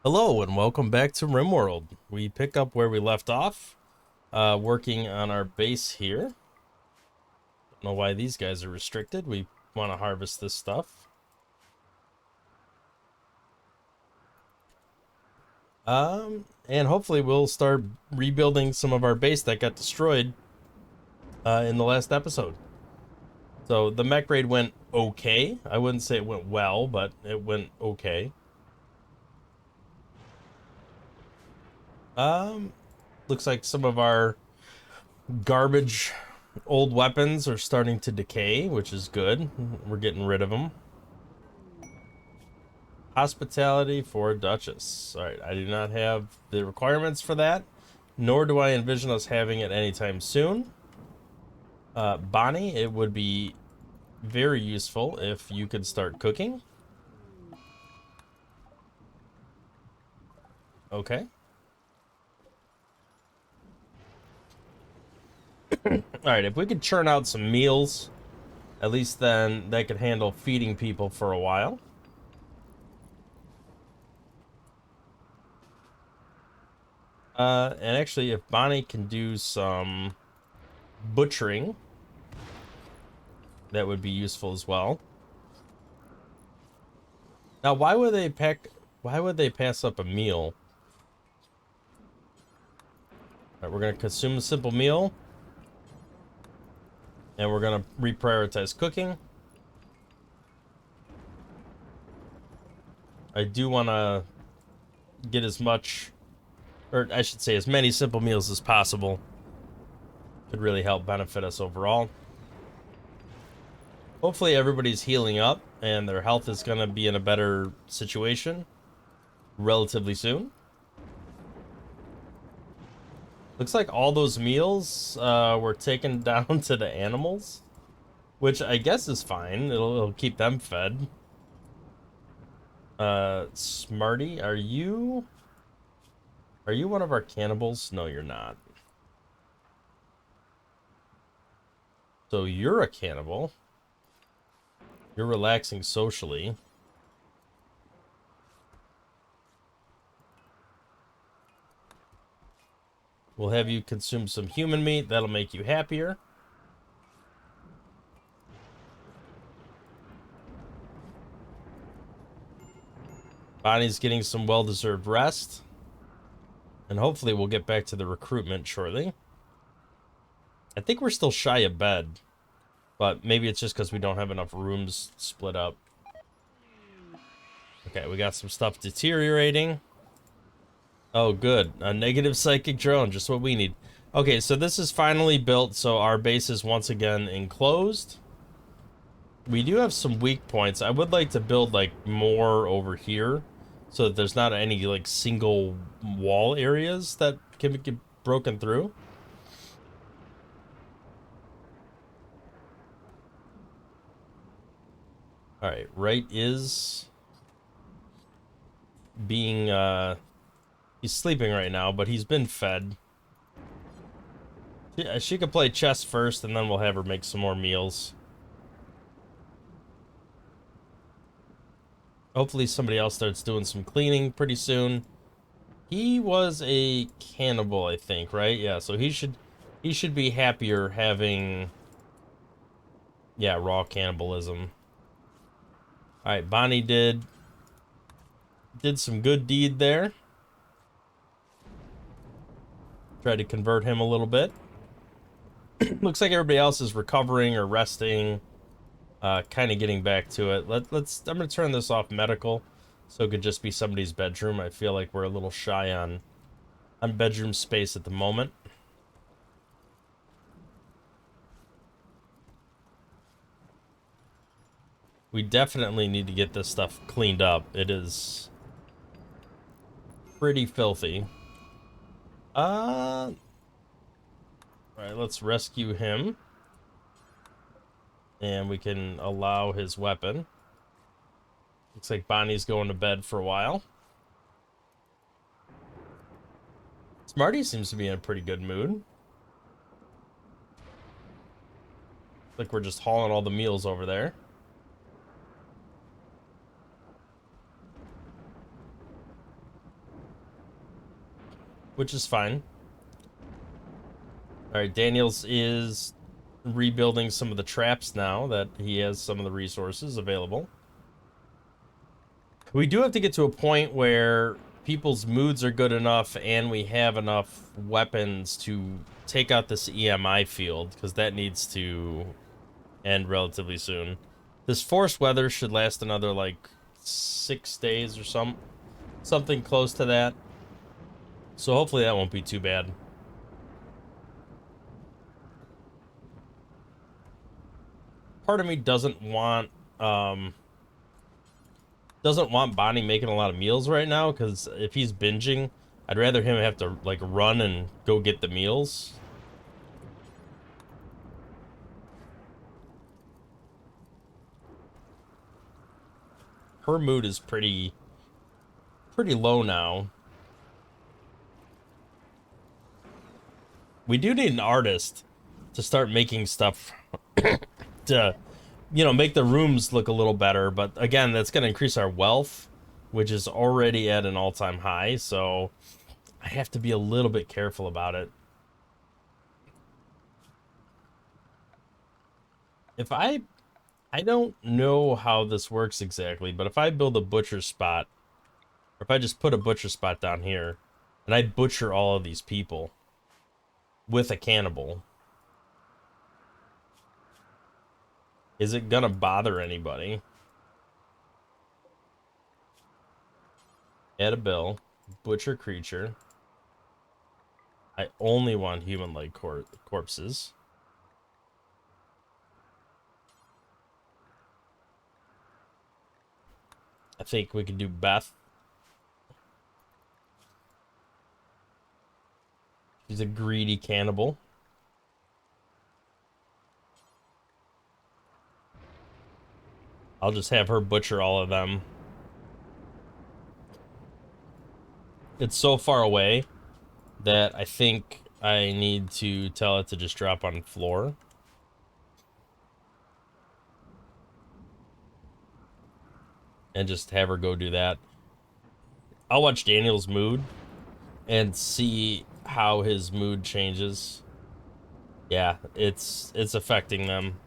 Hello and welcome back to Rimworld. We pick up where we left off, working on our base here. Don't know why these guys are restricted. We want to harvest this stuff. And hopefully we'll start rebuilding some of our base that got destroyed in the last episode. So the mech raid went okay. I wouldn't say it went well, but it went okay. Um, Looks like some of our garbage old weapons are starting to decay, which is good. We're getting rid of them. Hospitality for Duchess. All right, I do not have the requirements for that, nor do I envision us having it anytime soon. Bonnie, it would be very useful if you could start cooking. Okay. All right, if we could churn out some meals, at least then that could handle feeding people for a while. And actually, if Bonnie can do some butchering, that would be useful as well. Now, why would they pack? Why would they pass up a meal? All right, we're gonna consume a simple meal, and we're gonna reprioritize cooking. I do want to get as much, or I should say, as many simple meals as possible. Could really help benefit us overall. Hopefully, everybody's healing up, and their health is gonna be in a better situation relatively soon. Looks like all those meals were taken down to the animals, which I guess is fine. It'll keep them fed. Smarty, are you one of our cannibals? No, you're not. So you're a cannibal. You're relaxing socially. We'll have you consume some human meat. That'll make you happier. Bonnie's getting some well-deserved rest. And hopefully we'll get back to the recruitment shortly. I think we're still shy of bed. But maybe it's just because we don't have enough rooms split up. Okay, we got some stuff deteriorating. Oh, good. A negative psychic drone, just what we need. Okay, so this is finally built, so our base is once again enclosed. We do have some weak points. I would like to build, like, more over here, so that there's not any, like, single wall areas that can get broken through. Alright, Right is being, he's sleeping right now, but he's been fed. Yeah, she could play chess first, and then we'll have her make some more meals. Hopefully somebody else starts doing some cleaning pretty soon. He was a cannibal, I think, right? Yeah, so he should be happier having, yeah, raw cannibalism. All right, Bonnie did some good deed there. Tried to convert him a little bit. Looks like everybody else is recovering or resting, kind of getting back to it. I'm gonna turn this off medical, so it could just be somebody's bedroom. I feel like we're a little shy on bedroom space at the moment. We definitely need to get this stuff cleaned up. It is pretty filthy. All right, let's rescue him. And we can allow his weapon. Looks like Bonnie's going to bed for a while. Smarty seems to be in a pretty good mood. Like we're just hauling all the meals over there. which is fine. All right, Daniels is rebuilding some of the traps now that he has some of the resources available. We do have to get to a point where people's moods are good enough and we have enough weapons to take out this EMI field, because that needs to end relatively soon. This forced weather should last another like 6 days or something close to that. So hopefully that won't be too bad. Part of me doesn't want Bonnie making a lot of meals right now, because if he's binging, I'd rather him have to like run and go get the meals. Her mood is pretty low now. We do need an artist to start making stuff to, you know, make the rooms look a little better. But again, that's going to increase our wealth, which is already at an all-time high. So I have to be a little bit careful about it. If I don't know how this works exactly, but if I build a butcher spot, or if I just put a butcher spot down here, and I butcher all of these people with a cannibal, is it gonna bother anybody? Add a bill, butcher creature. I only want human-like corpses. I think we could do Beth. She's a greedy cannibal. I'll just have her butcher all of them. It's so far away that I think I need to tell it to just drop on the floor. And just have her go do that. I'll watch Daniel's mood and see how his mood changes. Yeah, it's affecting them.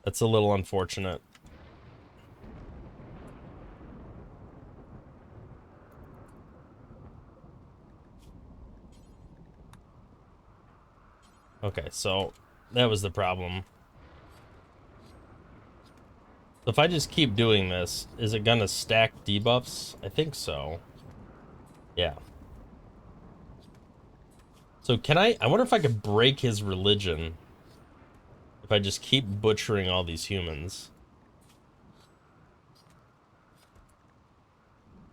That's a little unfortunate. Okay, so that was the problem. If I just keep doing this, is it gonna stack debuffs? I think so. Yeah. So can I wonder if I could break his religion if I just keep butchering all these humans.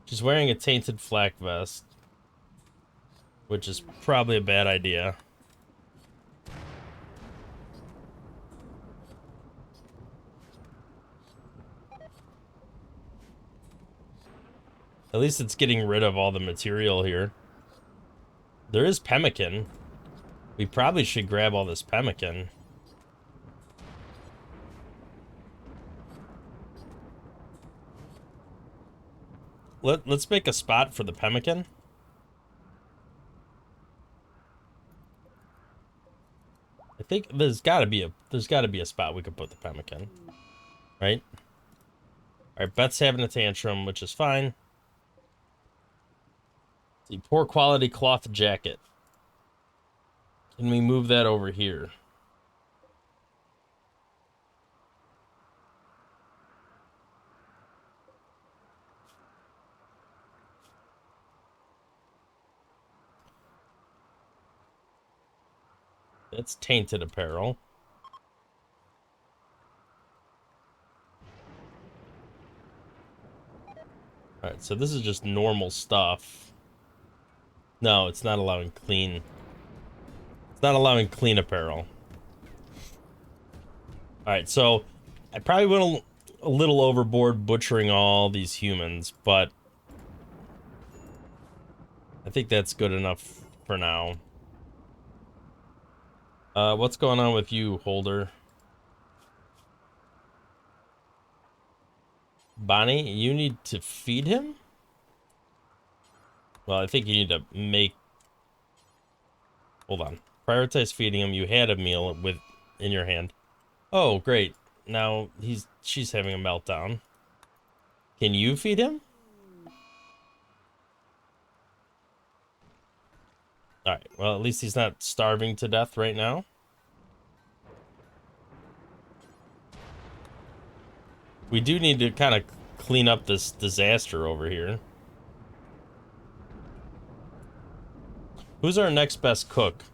She's wearing a tainted flak vest, which is probably a bad idea. At least it's getting rid of all the material here. There is pemmican. We probably should grab all this pemmican. Let's make a spot for the pemmican. I think there's gotta be a spot we could put the pemmican. Right? Alright, Beth's having a tantrum, which is fine. See, poor quality cloth jacket. Can we move that over here? That's tainted apparel. Alright, so this is just normal stuff. No, it's not allowing clean. It's not allowing clean apparel. Alright, so I probably went a little overboard butchering all these humans, but I think that's good enough for now. What's going on with you, Holder? Bonnie, you need to feed him? Well, I think you need to make... Hold on. Prioritize feeding him. You had a meal in your hand. Oh, great. Now she's having a meltdown. Can you feed him? Alright, well, at least he's not starving to death right now. We do need to kind of clean up this disaster over here. Who's our next best cook?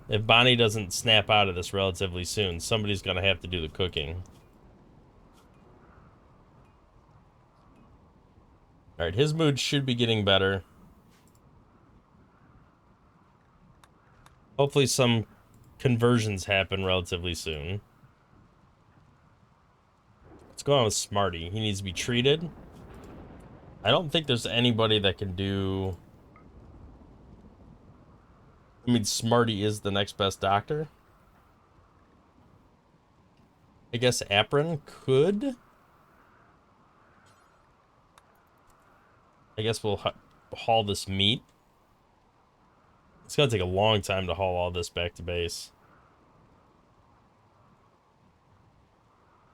If Bonnie doesn't snap out of this relatively soon, somebody's gonna have to do the cooking. Alright, his mood should be getting better. Hopefully some conversions happen relatively soon. What's going on with Smarty? He needs to be treated. I don't think there's anybody that can do... I mean, Smarty is the next best doctor. I guess Apron could. I guess we'll haul this meat. It's gonna take a long time to haul all this back to base.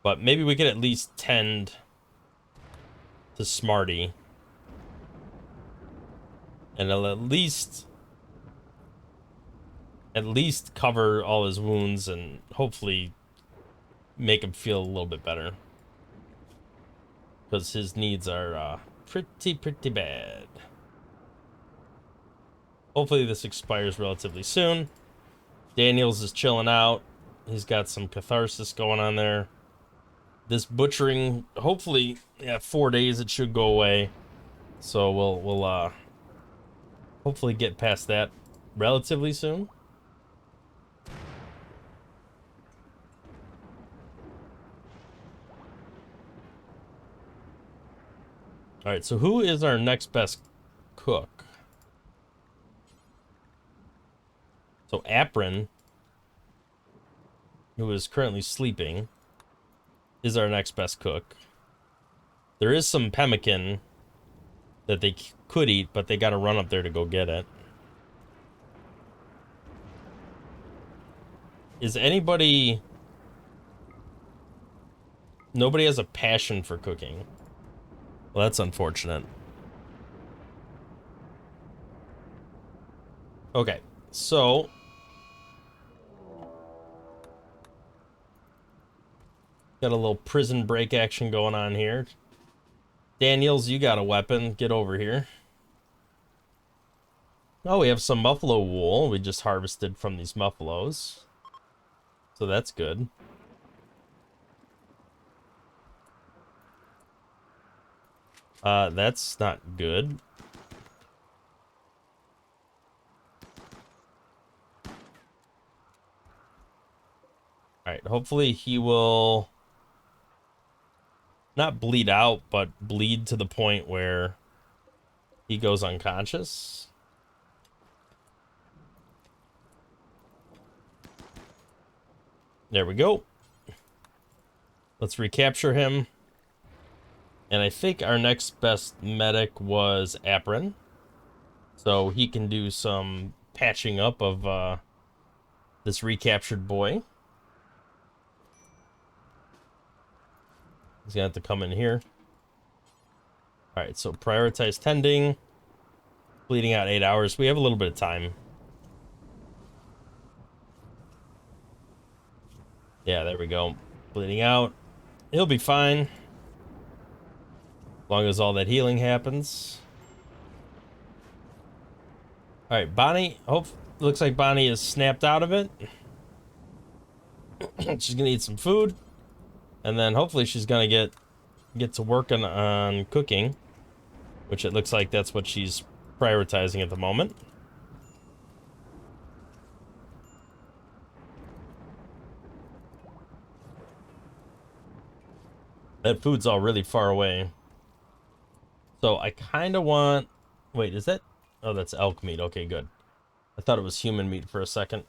But maybe we could at least tend to Smarty. And it'll at least cover all his wounds and hopefully make him feel a little bit better. Because his needs are pretty bad. Hopefully this expires relatively soon. Daniels is chilling out. He's got some catharsis going on there. This butchering, hopefully, yeah, 4 days it should go away. So we'll hopefully get past that relatively soon. All right, so who is our next best cook? So Apron, who is currently sleeping, is our next best cook. There is some pemmican that they could eat, but they got to run up there to go get it. Is anybody... Nobody has a passion for cooking. Well, that's unfortunate. Okay, so... Got a little prison break action going on here. Daniels, you got a weapon. Get over here. Oh, we have some buffalo wool. We just harvested from these buffaloes. So that's good. That's not good. Alright, hopefully he will not bleed out, but bleed to the point where he goes unconscious. There we go. Let's recapture him. And I think our next best medic was Apron. So he can do some patching up of this recaptured boy. He's gonna have to come in here. Alright, so prioritize tending. Bleeding out 8 hours. We have a little bit of time. Yeah, there we go. Bleeding out. He'll be fine. As long as all that healing happens. Alright, Bonnie. Looks like Bonnie is snapped out of it. She's gonna eat some food. And then hopefully she's gonna get to working on cooking. Which it looks like that's what she's prioritizing at the moment. That food's all really far away. So I kind of want... Wait, is that... Oh, that's elk meat. Okay, good. I thought it was human meat for a second.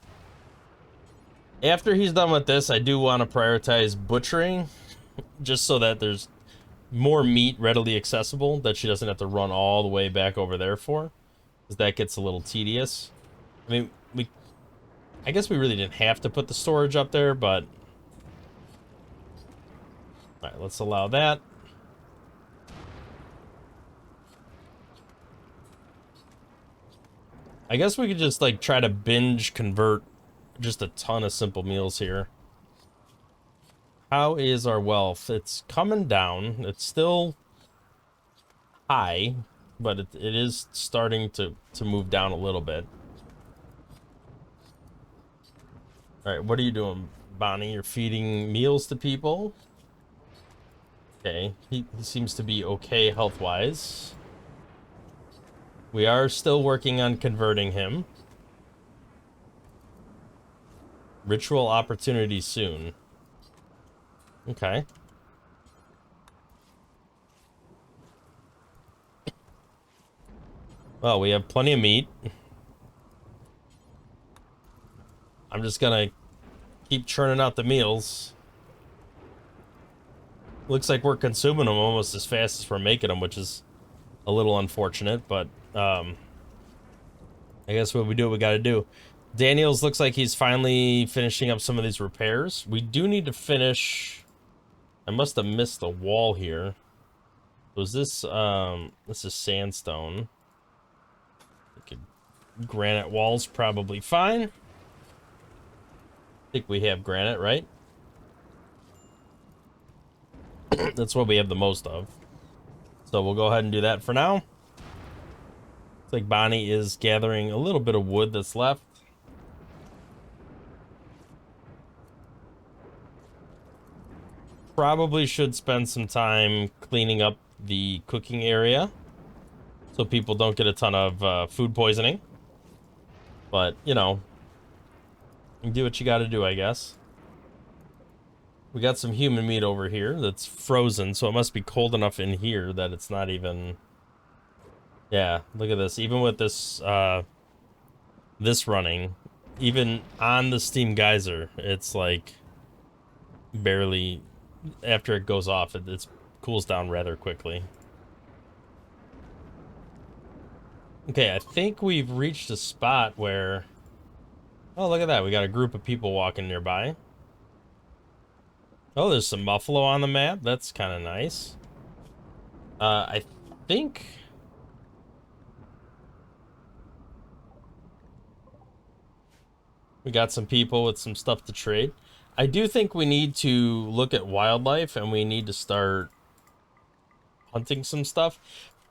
After he's done with this, I do want to prioritize butchering. Just so that there's more meat readily accessible that she doesn't have to run all the way back over there for, because that gets a little tedious. I mean, I guess we really didn't have to put the storage up there, but all right, let's allow that. I guess we could just like try to binge convert just a ton of simple meals here. How is our wealth? It's coming down. It's still high, but it is starting to move down a little bit. All right, what are you doing, Bonnie? You're feeding meals to people. Okay, he seems to be okay health-wise. We are still working on converting him. Ritual opportunity soon. Okay. Well, we have plenty of meat. I'm just gonna keep churning out the meals. Looks like we're consuming them almost as fast as we're making them, which is a little unfortunate, but I guess what we do, what we gotta do. Daniels looks like he's finally finishing up some of these repairs. We do need to finish... I must have missed the wall here. Was this, this is sandstone. Granite wall's probably fine. I think we have granite, right? That's what we have the most of. So we'll go ahead and do that for now. Looks like Bonnie is gathering a little bit of wood that's left. Probably should spend some time cleaning up the cooking area so people don't get a ton of food poisoning. But, you know, you do what you gotta do, I guess. We got some human meat over here that's frozen, so it must be cold enough in here that it's not even... Yeah, look at this. Even with this, this running, even on the steam geyser, it's like barely... After it goes off, it cools down rather quickly. Okay, I think we've reached a spot where... Oh, look at that. We got a group of people walking nearby. Oh, there's some buffalo on the map. That's kind of nice. I think... We got some people with some stuff to trade. I do think we need to look at wildlife and we need to start hunting some stuff.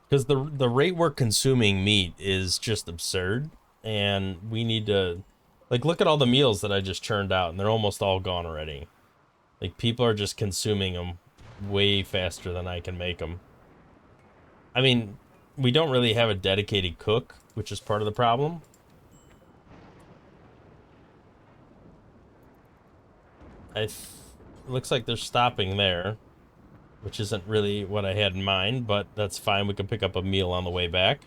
Because the rate we're consuming meat is just absurd. And we need to... Like, look at all the meals that I just churned out, and they're almost all gone already. Like, people are just consuming them way faster than I can make them. I mean, we don't really have a dedicated cook, which is part of the problem. Looks like they're stopping there, which isn't really what I had in mind, but that's fine. We can pick up a meal on the way back.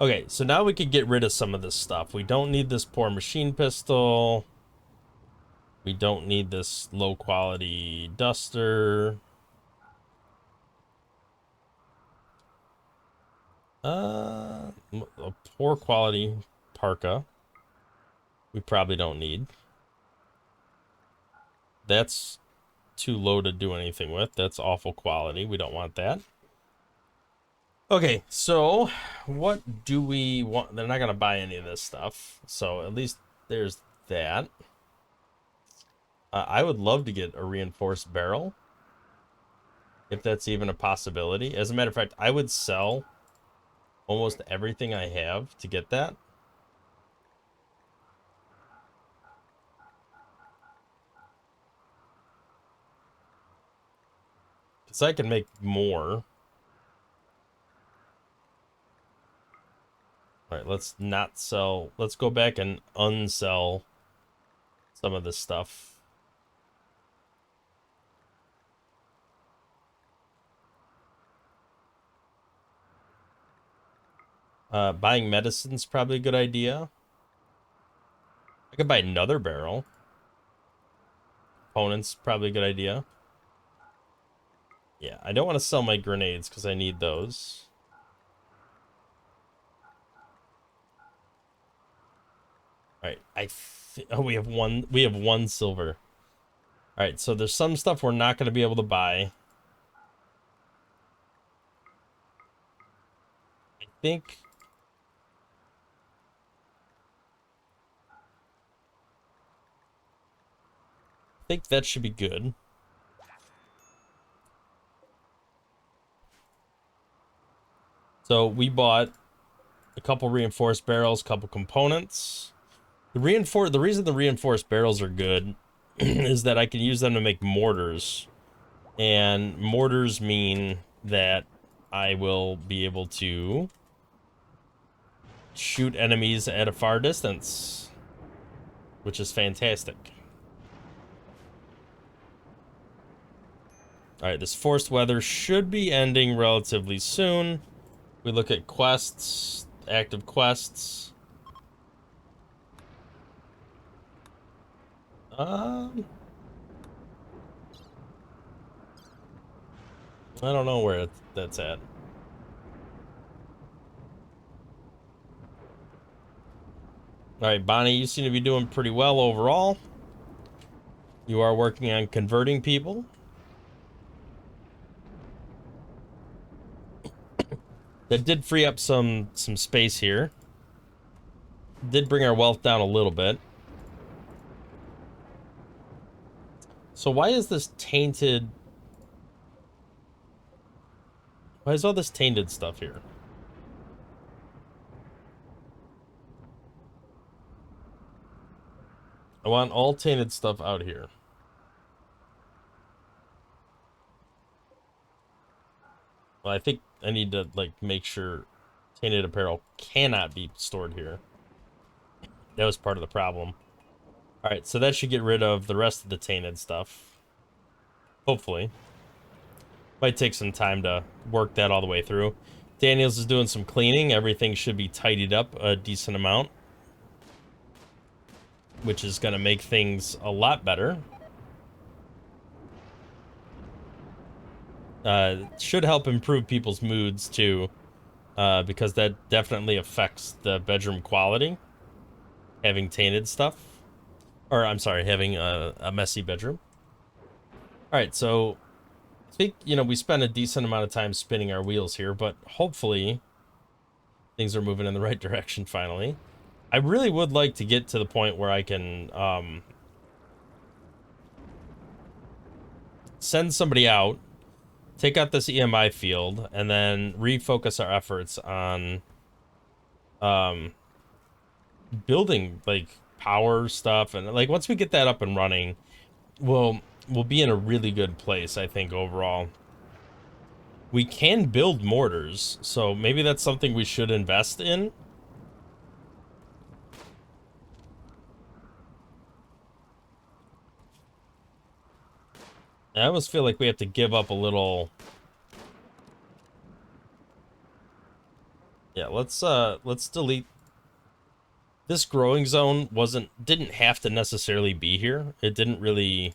Okay, so now we could get rid of some of this stuff. We don't need this poor machine pistol. We don't need this low-quality duster. A poor quality parka. We probably don't need. That's too low to do anything with. That's awful quality. We don't want that. Okay, so what do we want? They're not going to buy any of this stuff. So at least there's that. I would love to get a reinforced barrel, if that's even a possibility. As a matter of fact, I would sell almost everything I have to get that. Because I can make more. All right, let's not sell. Let's go back and unsell some of this stuff. Buying medicine's probably a good idea. I could buy another barrel. Components, probably a good idea. Yeah, I don't want to sell my grenades because I need those. All right, oh, we have one. We have one silver. All right, so there's some stuff we're not going to be able to buy. I think that should be good. So we bought a couple reinforced barrels, couple components. The reason the reinforced barrels are good is that I can use them to make mortars. And mortars mean that I will be able to shoot enemies at a far distance, which is fantastic. Alright, this forced weather should be ending relatively soon. We look at quests, active quests. Um, I don't know where that's at. Alright, Bonnie, you seem to be doing pretty well overall. You are working on converting people. That did free up some space here. Did bring our wealth down a little bit. So why is this tainted? Why is all this tainted stuff here? I want all tainted stuff out here. Well, I think I need to, like, make sure tainted apparel cannot be stored here. That was part of the problem. Alright, so that should get rid of the rest of the tainted stuff. Hopefully. Might take some time to work that all the way through. Daniels is doing some cleaning. Everything should be tidied up a decent amount, which is going to make things a lot better. Should help improve people's moods too, because that definitely affects the bedroom quality, having tainted stuff. Or, I'm sorry, having a messy bedroom. Alright, so I think, you know, we spent a decent amount of time spinning our wheels here, but hopefully things are moving in the right direction finally. I really would like to get to the point where I can send somebody out, take out this EMI field, and then refocus our efforts on building, like, power stuff. And, like, once we get that up and running, we'll be in a really good place, I think, overall. We can build mortars, so maybe that's something we should invest in. I almost feel like we have to give up a little. Yeah, let's delete. This growing zone didn't have to necessarily be here. It didn't really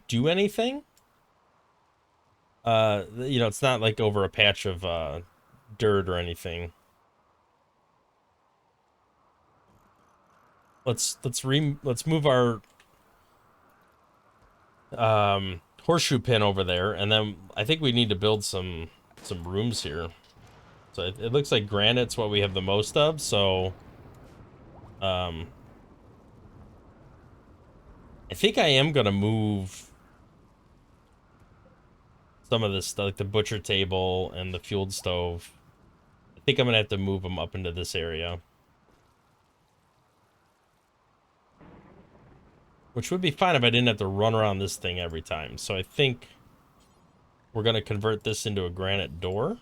do anything. You know, it's not like over a patch of dirt or anything. Let's move our horseshoe pin over there, and then I think we need to build some rooms here. So it looks like granite's what we have the most of, so I think I am gonna move some of this stuff, like the butcher table and the fueled stove. I think I'm gonna have to move them up into this area, which would be fine if I didn't have to run around this thing every time. So I think we're gonna convert this into a granite door,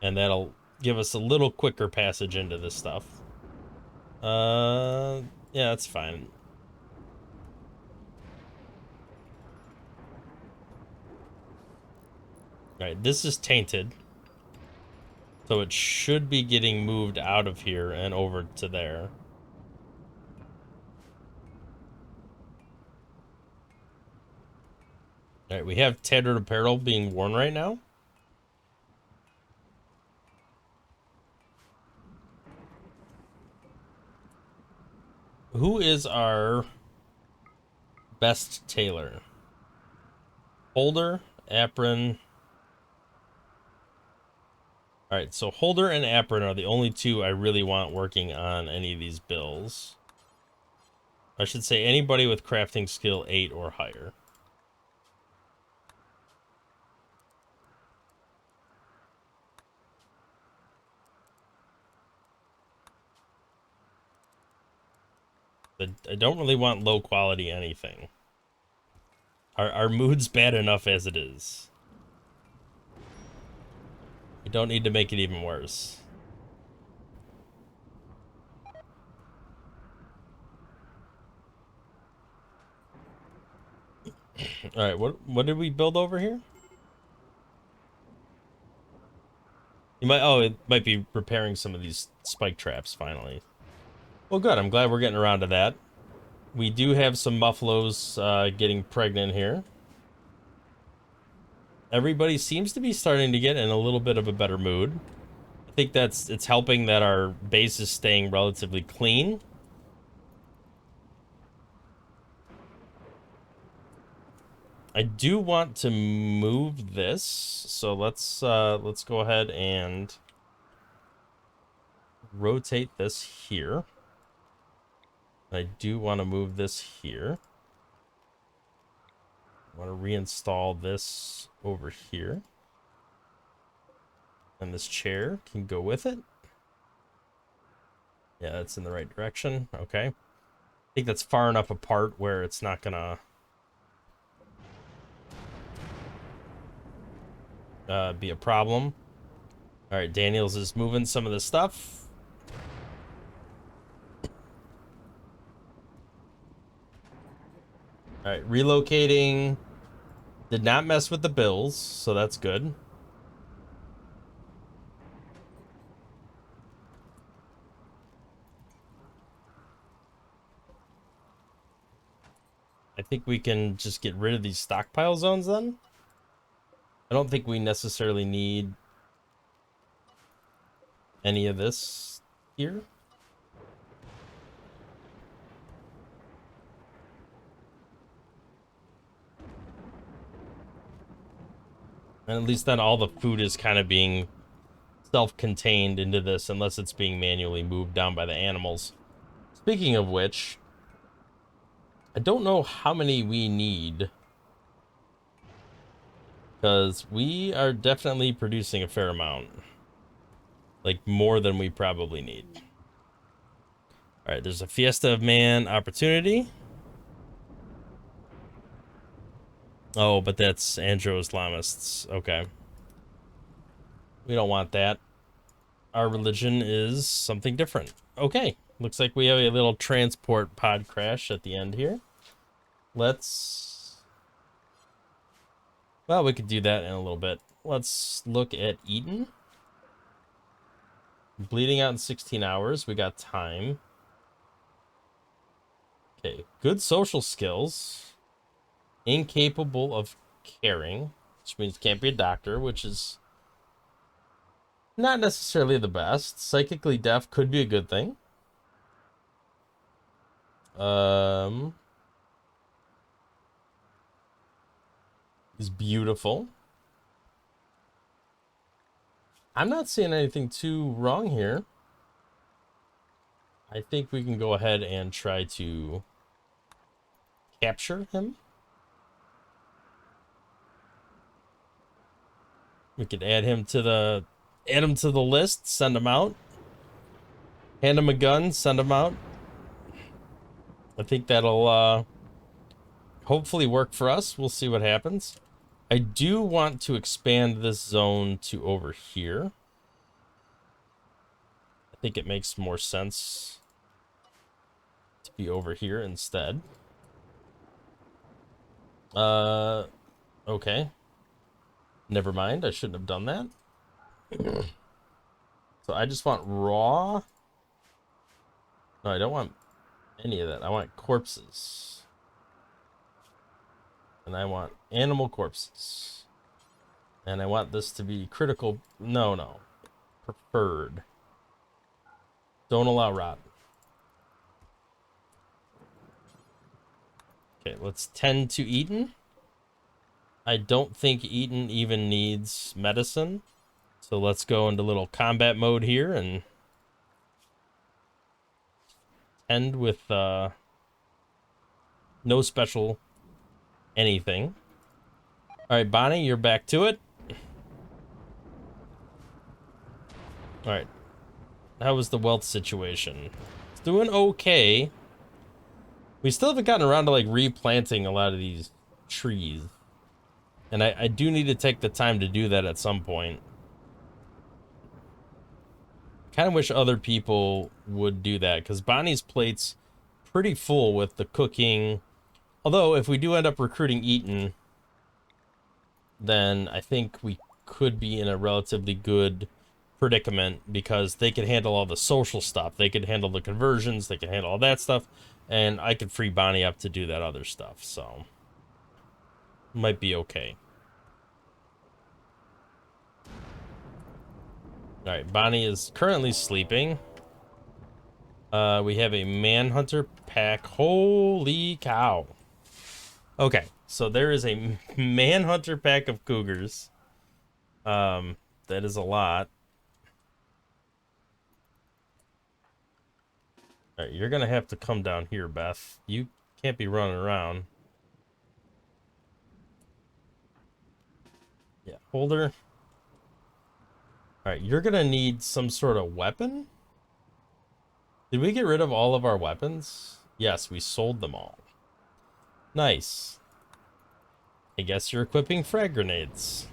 and that'll give us a little quicker passage into this stuff. Yeah, that's fine. All right, this is tainted, so it should be getting moved out of here and over to there. Alright, we have tattered apparel being worn right now. Who is our best tailor? Holder, apron. Alright, so Holder and apron are the only two I really want working on any of these bills. I should say anybody with crafting skill 8 or higher. But I don't really want low quality anything. Our mood's bad enough as it is. We don't need to make it even worse. Alright, what did we build over here? You might it might be repairing some of these spike traps finally. Well good, I'm glad we're getting around to that. We do have some buffaloes getting pregnant here. Everybody seems to be starting to get in a little bit of a better mood. I think it's helping that our base is staying relatively clean. I do want to move this, so let's go ahead and rotate this here. I do want to move this here. I want to reinstall this over here. And this chair can go with it. Yeah, that's in the right direction. Okay. I think that's far enough apart where it's not gonna be a problem. All right, Daniels is moving some of the stuff. All right, relocating. Did not mess with the bills, so that's good. I think we can just get rid of these stockpile zones then. I don't think we necessarily need any of this here. And at least then all the food is kind of being self-contained into this unless it's being manually moved down by the animals. Speaking of which, I don't know how many we need because we are definitely producing a fair amount. Like more than we probably need. All right, there's a Fiesta of Man opportunity. Oh, but that's Andro-Islamists. Okay. We don't want that. Our religion is something different. Okay. Looks like we have a little transport pod crash at the end here. Let's... Well, we could do that in a little bit. Let's look at Eden. Bleeding out in 16 hours. We got time. Okay. Good social skills. Incapable of caring, which means can't be a doctor, which is not necessarily the best. Psychically deaf could be a good thing. Is beautiful. I'm not seeing anything too wrong here. I think we can go ahead and try to capture him. We could add him to the list, send him out. Hand him a gun, send him out. I think that'll hopefully work for us. We'll see what happens. I do want to expand this zone to over here. I think it makes more sense to be over here instead. Okay. Never mind, I shouldn't have done that. So I just want raw. No, I don't want any of that. I want corpses. And I want animal corpses. And I want this to be critical. No. Preferred. Don't allow rot. Okay, let's tend to Eaton. I don't think Eaton even needs medicine. So let's go into little combat mode here and end with no special anything. All right, Bonnie, you're back to it. All right. How was the wealth situation? It's doing okay. We still haven't gotten around to like replanting a lot of these trees. And I do need to take the time to do that at some point. Kind of wish other people would do that because Bonnie's plate's pretty full with the cooking. Although if we do end up recruiting Eaton, then I think we could be in a relatively good predicament because they could handle all the social stuff. They could handle the conversions. They could handle all that stuff. And I could free Bonnie up to do that other stuff. So might be okay. All right, Bonnie is currently sleeping. We have a manhunter pack. Holy cow. Okay, so there is a manhunter pack of cougars. That is a lot. All right, you're gonna have to come down here, Beth. You can't be running around. Yeah, hold her. All right, you're gonna need some sort of weapon. Did we get rid of all of our weapons? Yes, we sold them all. Nice. I guess you're equipping frag grenades.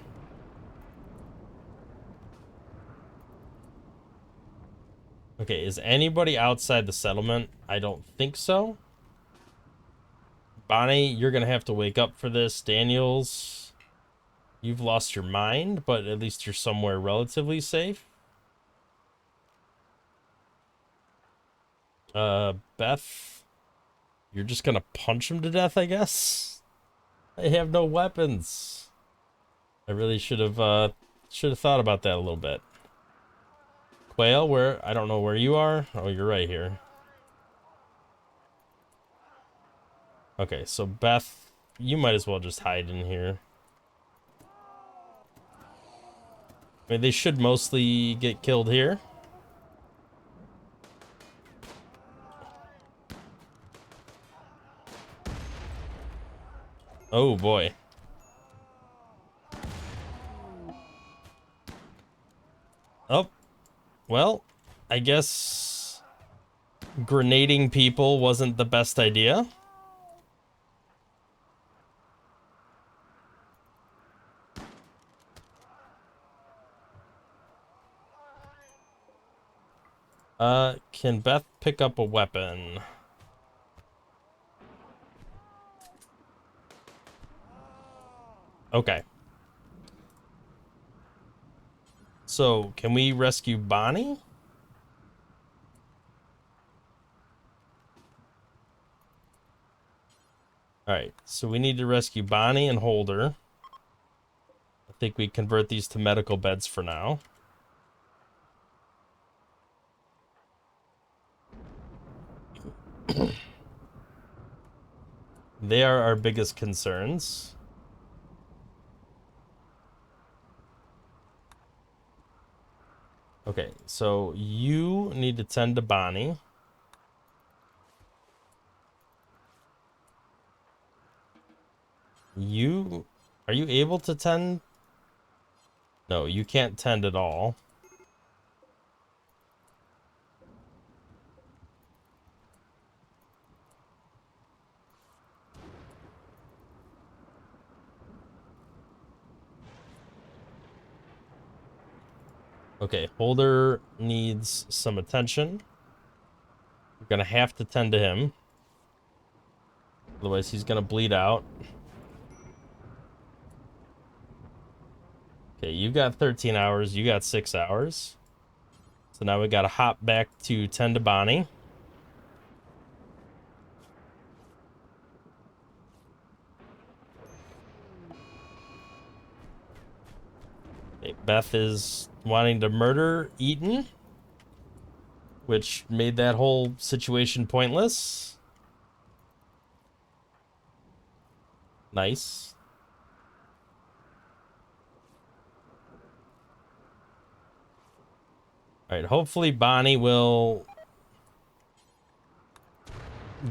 Okay, is anybody outside the settlement? I don't think so. Bonnie, you're gonna have to wake up for this. Daniels, you've lost your mind, but at least you're somewhere relatively safe. Beth, you're just gonna punch him to death, I guess? I have no weapons. I really should have thought about that a little bit. Quail, where? I don't know where you are. Oh, you're right here. Okay, so Beth, you might as well just hide in here. I mean, they should mostly get killed here. Oh boy. Oh, well, I guess grenading people wasn't the best idea. Can Beth pick up a weapon? Okay. So, can we rescue Bonnie? Alright, so we need to rescue Bonnie and hold her. I think we convert these to medical beds for now. They are our biggest concerns. Okay, so you need to tend to Bonnie. Are you able to tend? No, you can't tend at all. Okay, Holder needs some attention. We're gonna have to tend to him. Otherwise, he's gonna bleed out. Okay, you got 13 hours. You got 6 hours. So now we gotta hop back to tend to Bonnie. Okay, Beth is wanting to murder Eaton, which made that whole situation pointless. Nice. All right, hopefully Bonnie will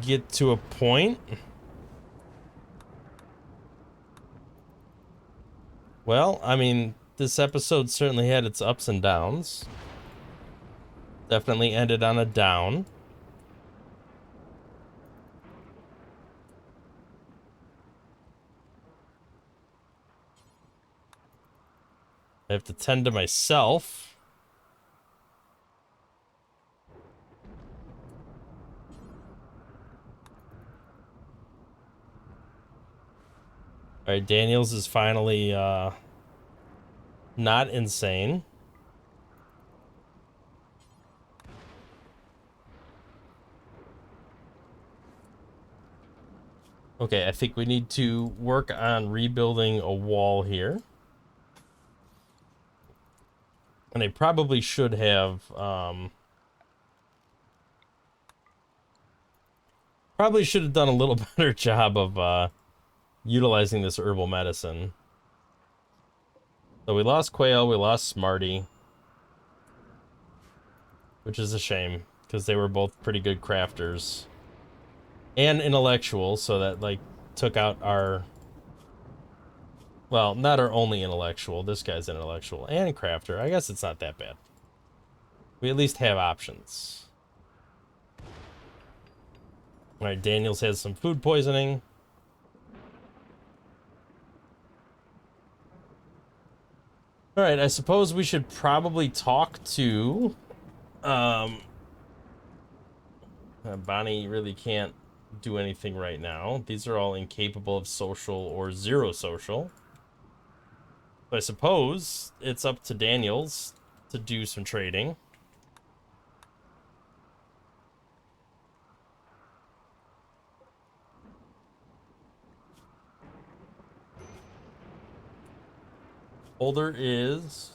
get to a point. Well, I mean, this episode certainly had its ups and downs. Definitely ended on a down. I have to tend to myself. All right, Daniels is finally not insane. Okay, I think we need to work on rebuilding a wall here. And I probably should have done a little better job of utilizing this herbal medicine. So we lost Quail, we lost Smarty, which is a shame because they were both pretty good crafters and intellectual, so that like took out our, well, not our only intellectual. This guy's intellectual and crafter. I guess it's not that bad. We at least have options. All right, Daniels has some food poisoning. All right, I suppose we should probably talk to Bonnie really can't do anything right now. These are all incapable of social or zero social. So I suppose it's up to Daniels to do some trading. Holder is...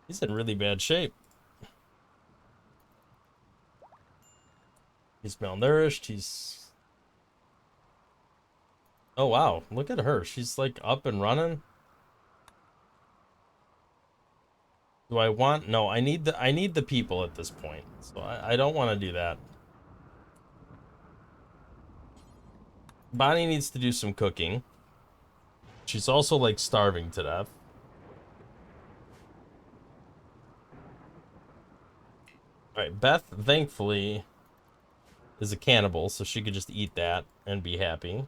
he's in really bad shape. He's malnourished, he's... oh wow, look at her. She's like up and running. Do I want... no, I need the people at this point. So I don't want to do that. Bonnie needs to do some cooking. She's also like starving to death. Alright, Beth, thankfully, is a cannibal, so she could just eat that and be happy.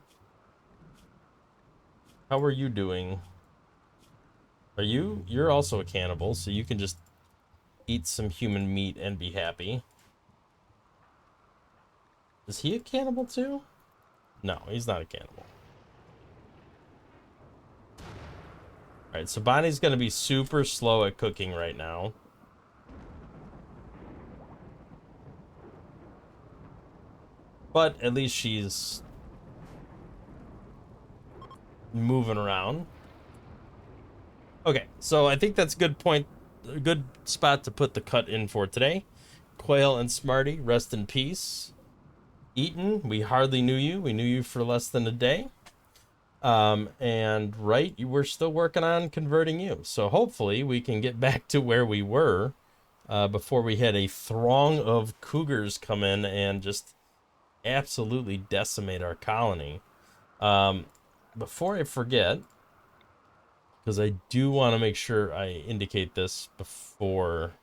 How are you doing? Are you? You're also a cannibal, so you can just eat some human meat and be happy. Is he a cannibal too? No, he's not a cannibal. Alright, so Bonnie's gonna be super slow at cooking right now. But at least she's moving around. Okay, so I think that's a good point, a good spot to put the cut in for today. Quail and Smarty, rest in peace. Eaton, we hardly knew you. We knew you for less than a day. And right, we're still working on converting you. So hopefully we can get back to where we were before we had a throng of cougars come in and just absolutely decimate our colony. Before I forget, because I do want to make sure I indicate this beforehand.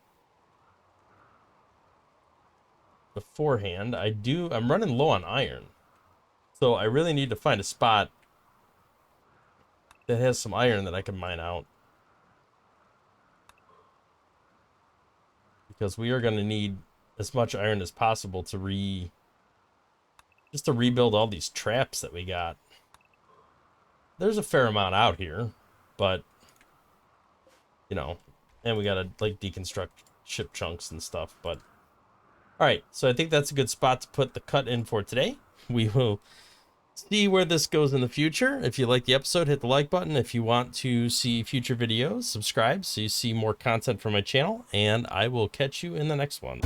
I'm running low on iron. So I really need to find a spot that has some iron that I can mine out. Because we are going to need as much iron as possible to just to rebuild all these traps that we got. There's a fair amount out here, but you know, and we got to like deconstruct ship chunks and stuff, but all right, so I think that's a good spot to put the cut in for today. We will see where this goes in the future. If you like the episode, hit the like button. If you want to see future videos, subscribe so you see more content from my channel, and I will catch you in the next one.